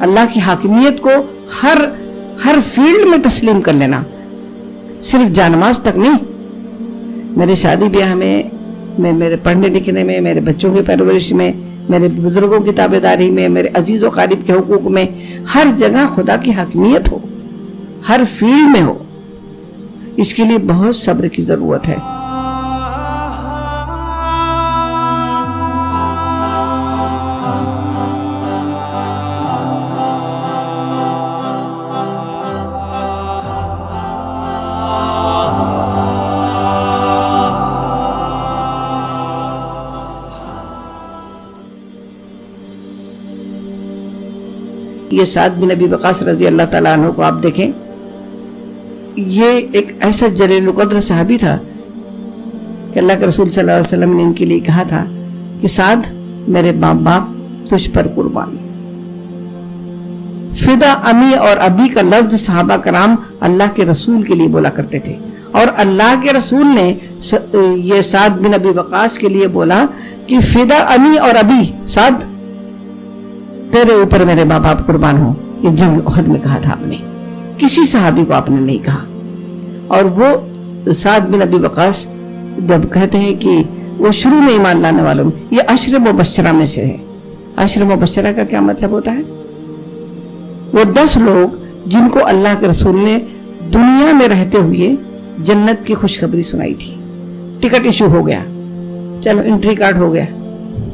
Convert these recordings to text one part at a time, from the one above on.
اللہ کی حاکمیت کو ہر فیلڈ میں تسلیم کر لینا، صرف جانماز تک نہیں۔ میرے شادی بیاہ میں، میرے پڑھنے لکھنے میں، میرے بچوں کی پرورش میں، میرے بزرگوں کی تابعداری میں، میرے عزیز و قریب کے حقوق میں، ہر جگہ خدا کی حاکمیت ہو، ہر فیلڈ میں ہو۔ اس کے لیے بہت صبر کی ضرورت ہے۔ یہ سعد بن ابی وقاص رضی اللہ تعالیٰ عنہ کو آپ دیکھیں، یہ ایک ایسا جلیل القدر صحابی تھا کہ اللہ کے رسول صلی اللہ علیہ وسلم نے ان کے لیے کہا تھا کہ سعد میرے باپ تجھ پر قربان۔ فدا امی اور ابی کا لفظ صحابہ کرام اللہ کے رسول کے لیے بولا کرتے تھے، اور اللہ کے رسول نے یہ سعد بن ابی وقاص کے لیے بولا کہ فدا امی اور ابی، سعد تیرے اوپر میرے ماں باپ قربان ہوں۔ یہ جنگ احد میں کہا تھا آپ نے، کسی صحابی کو آپ نے نہیں کہا۔ اور وہ سعد بن ابی وقاص جب کہتے ہیں کہ وہ شروع میں ایمان لانے والوں میں، یہ عشر مبشرہ میں سے ہے۔ عشر مبشرہ کا کیا مطلب ہوتا ہے؟ وہ 10 لوگ جن کو اللہ کے رسول نے دنیا میں رہتے ہوئے جنت کی خوشخبری سنائی تھی۔ ٹکٹ ایشو ہو گیا، چلو انٹری کارڈ ہو گیا،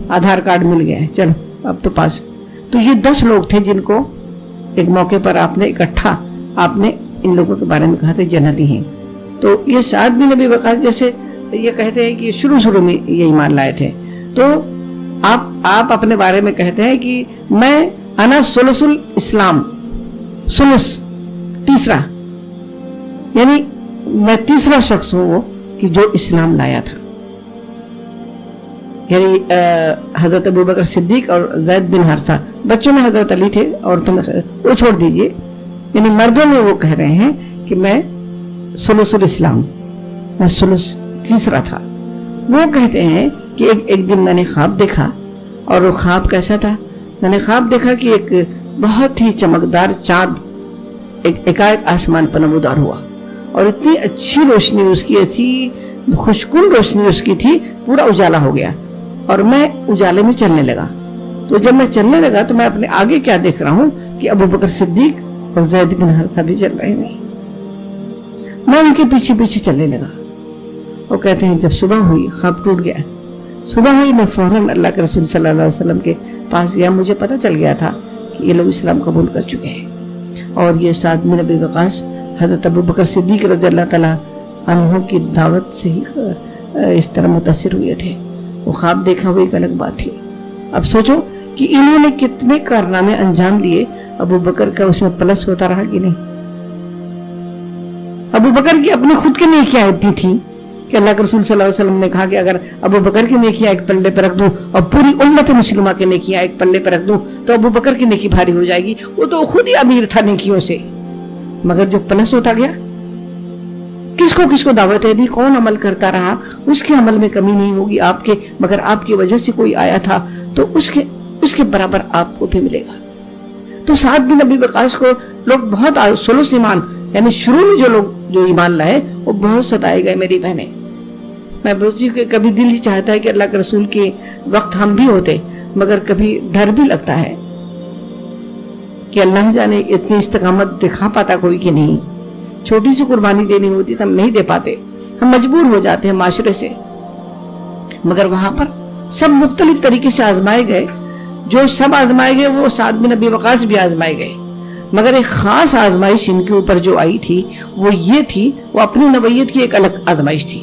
آدھار کارڈ مل گیا، چلو اب تو پاس۔ تو یہ 10 لوگ تھے جن کو ایک موقع پر آپ نے اکٹھا آپ نے ان لوگوں کے بارے میں کہا تھا جنتی ہیں۔ تو یہ سعد بن ابی وقاص جیسے یہ کہتے ہیں کہ شروع میں یہ ایمان لائے تھے، تو آپ اپنے بارے میں کہتے ہیں کہ میں انا ثلث الاسلام، ثلث تیسرا، یعنی میں تیسرا شخص ہوں وہ کہ جو اسلام لایا تھا۔ یعنی حضرت ابوبکر صدیق اور زید بن حارثہ، بچوں میں حضرت علی تھے، عورتوں میں وہ چھوڑ دیجئے، یعنی مردوں میں وہ کہہ رہے ہیں کہ میں ثلث الاسلام، میں ثلث تیسرا تھا۔ وہ کہتے ہیں کہ ایک دن میں نے خواب دیکھا، اور وہ خواب کیسا تھا؟ میں نے خواب دیکھا کہ ایک بہت ہی چمکدار چاند ایک آسمان پر نمودار ہوا، اور اتنی اچھی روشنی اس کی، ایسی خوشکن روشنی اس کی تھی، پورا اجالا ہو گیا، اور میں اجالے میں چلنے لگا۔ تو جب میں چلنے لگا تو میں اپنے آگے کیا دیکھ رہا ہوں کہ ابوبکر صدیق اور زید بن حارثہ بھی چل رہے ہیں، میں ان کے پیچھے پیچھے چلنے لگا۔ وہ کہتے ہیں جب صبح ہوئی، خواب ٹوٹ گیا، صبح ہوئی میں فوراً اللہ کے رسول صلی اللہ علیہ وسلم کے پاس گیا۔ مجھے پتہ چل گیا تھا کہ یہ لوگ اسلام قبول کر چکے ہیں، اور یہ سعد بن ابی وقاص حضرت ابوبکر صدیق رضی اللہ تعالیٰ عنہ کی دعوت سے ہی اس طرح متاثر ہوئے تھے۔ وہ خواب دیکھا ہوئی ایک الگ بات تھی۔ اب سوچو کہ انہوں نے کتنے کارنامے انجام دیے، ابوبکر کا اس میں پلس ہوتا رہا کہ نہیں؟ ابوبکر کی اپنی خود کی نیکیاں اتنی تھیں کہ اللہ کے رسول صلی اللہ علیہ وسلم نے کہا کہ اگر ابوبکر کی نیکیاں ایک پلے پر رکھ دوں اور پوری امت مسلمہ کی نیکیاں ایک پلے پر رکھ دوں تو ابوبکر کی نیکی بھاری ہو جائے گی۔ وہ تو خود ہی امیر تھا نیکیوں سے، مگر جو پلس ہوتا گیا، کس کو دعوتیں دی، کون عمل کرتا رہا، اس کے عمل میں کمی نہیں ہوگی آپ کے، مگر آپ کی وجہ سے کوئی آیا تھا تو اس کے برابر آپ کو بھی ملے گا۔ تو سعد بن ابی وقاص کو لوگ بہت ثلث ایمان، یعنی شروع میں جو ایمان لائے وہ بہت ستائے گئے۔ میری بہنیں، میں بوجھتی کہ کبھی دل ہی چاہتا ہے کہ اللہ کے رسول کے وقت ہم بھی ہوتے، مگر کبھی ڈر بھی لگتا ہے کہ اللہ جانے اتنی استقامت دکھا پاتا کوئی کہ نہیں۔ چھوٹی سی قربانی دینی ہوتی تو ہم نہیں دے پاتے، ہم مجبور ہو جاتے ہیں معاشرے سے، مگر وہاں پر سب مختلف طریقے سے آزمائے گئے۔ جو سب آزمائے گئے وہ سعد بن ابی وقاص بھی آزمائے گئے، مگر ایک خاص آزمائش ان کے اوپر جو آئی تھی وہ یہ تھی، وہ اپنی نوعیت کی ایک الگ آزمائش تھی،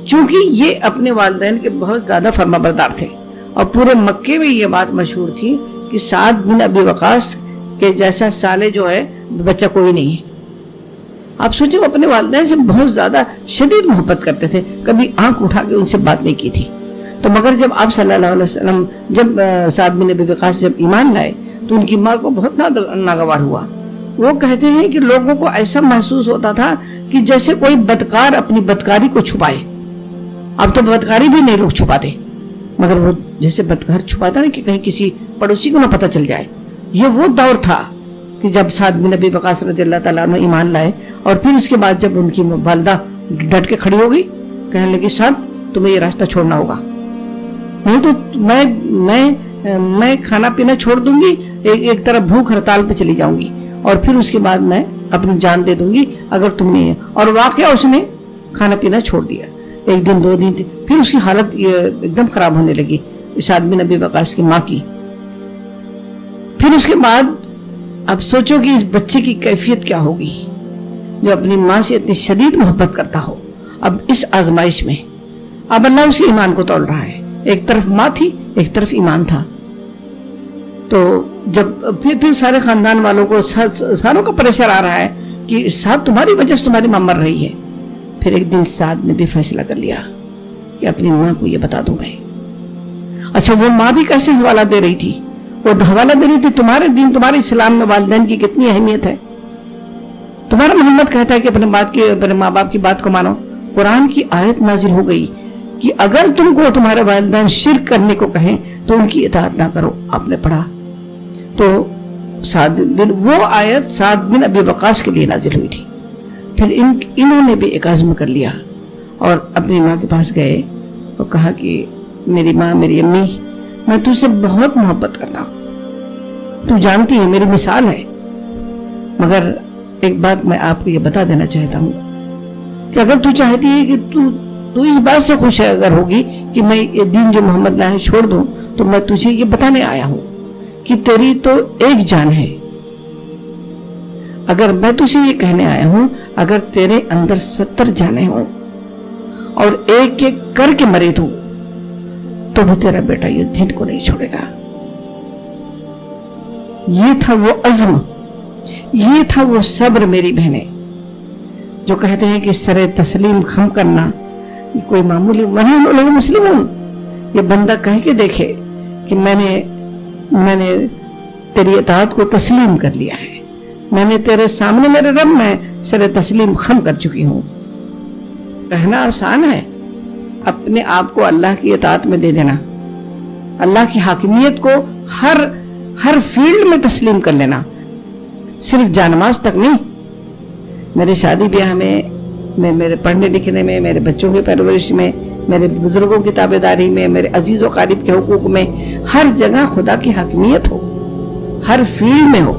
چونکہ یہ اپنے والدین کے بہت زیادہ فرما بردار تھے، اور پورے مکے میں یہ بات مشہور تھی کہ سعد بن ابی وقاص کے جیسا سالے جو ہے بچہ کوئی نہیں ہے۔ آپ سوچیں، وہ اپنے والدین سے بہت زیادہ شدید محبت کرتے تھے، کبھی آنکھ اٹھا کے ان سے بات نہیں کی تھی۔ تو مگر جب آپ صلی اللہ علیہ وسلم، جب سعد بن ابی وقاص جب ایمان لائے تو ان کی ماں کو بہت ناگوار ہوا۔ وہ کہتے ہیں کہ لوگوں کو ایسا محسوس ہوتا تھا کہ جیسے کوئی بدکار اپنی بدکاری کو چھپائے۔ اب تو بدکاری بھی نہیں لوگ چھپاتے، مگر وہ جیسے بدکار چھپاتا نا کہ کہیں کسی پڑوسی کو نہ پتہ چل جائے، یہ وہ دور تھا کہ جب سعد بن ابی وقاص رضی اللہ تعالیٰ عنہ ایمان لائے، اور پھر اس کے بعد جب ان کی والدہ ڈٹ کے کھڑی ہو گئی، کہنے لگی سعد تمہیں یہ راستہ چھوڑنا ہوگا، نہیں تو میں کھانا پینا چھوڑ دوں گی، ایک طرف بھوک ہڑتال پہ چلی جاؤں گی، اور پھر اس کے بعد میں اپنی جان دے دوں گی اگر تم نہیں ہے۔ اور واقعہ اس نے کھانا پینا چھوڑ دیا، ایک دن 2 دن، پھر اس کی حالت ایک دم خراب ہونے لگی سعد بن ابی وقاص کی ماں کی۔ پھر اس کے بعد اب سوچو کہ اس بچے کی کیفیت کیا ہوگی جو اپنی ماں سے اتنی شدید محبت کرتا ہو۔ اب اس آزمائش میں اب اللہ اس کے ایمان کو تول رہا ہے، ایک طرف ماں تھی، ایک طرف ایمان تھا۔ تو جب پھر سارے خاندان والوں کو ساروں کا پریشر آ رہا ہے کہ سعد تمہاری وجہ سے تمہاری ماں مر رہی ہے۔ پھر ایک دن سعد نے بھی فیصلہ کر لیا کہ اپنی ماں کو یہ بتا دوں میں۔ اچھا وہ ماں بھی کیسے حوالہ دے رہی تھی؟ وہ حوالہ دے رہی تھی تمہارے دین، تمہارے اسلام میں والدین کی کتنی اہمیت ہے۔ تمہارا محمد کہتا ہے کہ اپنے ماں باپ کی بات کو مانو۔ قرآن کی آیت نازل ہو گئی کہ اگر تم کو تمہارے والدین شرک کرنے کو کہیں تو ان کی اطاعت نہ کرو، آپ نے پڑھا۔ تو وہ آیت سعد بن ابی وقاص کے لیے نازل ہوئی تھی۔ پھر انہوں نے بھی ایک عزم کر لیا اور اپنی ماں کے پاس گئے اور کہا کہ میری ماں، میری امی، میں تجھ سے بہت محبت کرتا ہوں، تو جانتی ہے میری مثال ہے، مگر ایک بات میں آپ کو یہ بتا دینا چاہتا ہوں کہ اگر تو چاہتی ہے کہ تو اس بات سے خوش اگر ہوگی کہ میں یہ دین جو محمد لائے چھوڑ دوں، تو میں تجھے یہ بتانے آیا ہوں کہ تیری تو ایک جان ہے۔ اگر میں تجھے یہ کہنے آیا ہوں اگر تیرے اندر 70 جانیں ہوں اور ایک ایک کر کے مرے تو بھی تیرا بیٹا یہ دین کو نہیں چھوڑے گا۔ یہ تھا وہ عزم، یہ تھا وہ صبر میری بہنیں، جو کہتے ہیں کہ سر تسلیم خم کرنا یہ کوئی معمولی لوگ مسلمون، یہ بندہ کہہ کے دیکھے کہ میں نے تیری اطاعت کو تسلیم کر لیا ہے، میں نے تیرے سامنے میرے رب میں سر تسلیم خم کر چکی ہوں۔ کہنا آسان ہے، اپنے آپ کو اللہ کی اطاعت میں دے دینا، اللہ کی حاکمیت کو ہر فیلڈ میں تسلیم کر لینا، صرف جانماز تک نہیں۔ میرے شادی بیاہ میں میرے پڑھنے لکھنے میں، میرے بچوں کی پرورش میں، میرے بزرگوں کی تابعداری میں، میرے عزیز و قریب کے حقوق میں، ہر جگہ خدا کی حاکمیت ہو، ہر فیلڈ میں ہو۔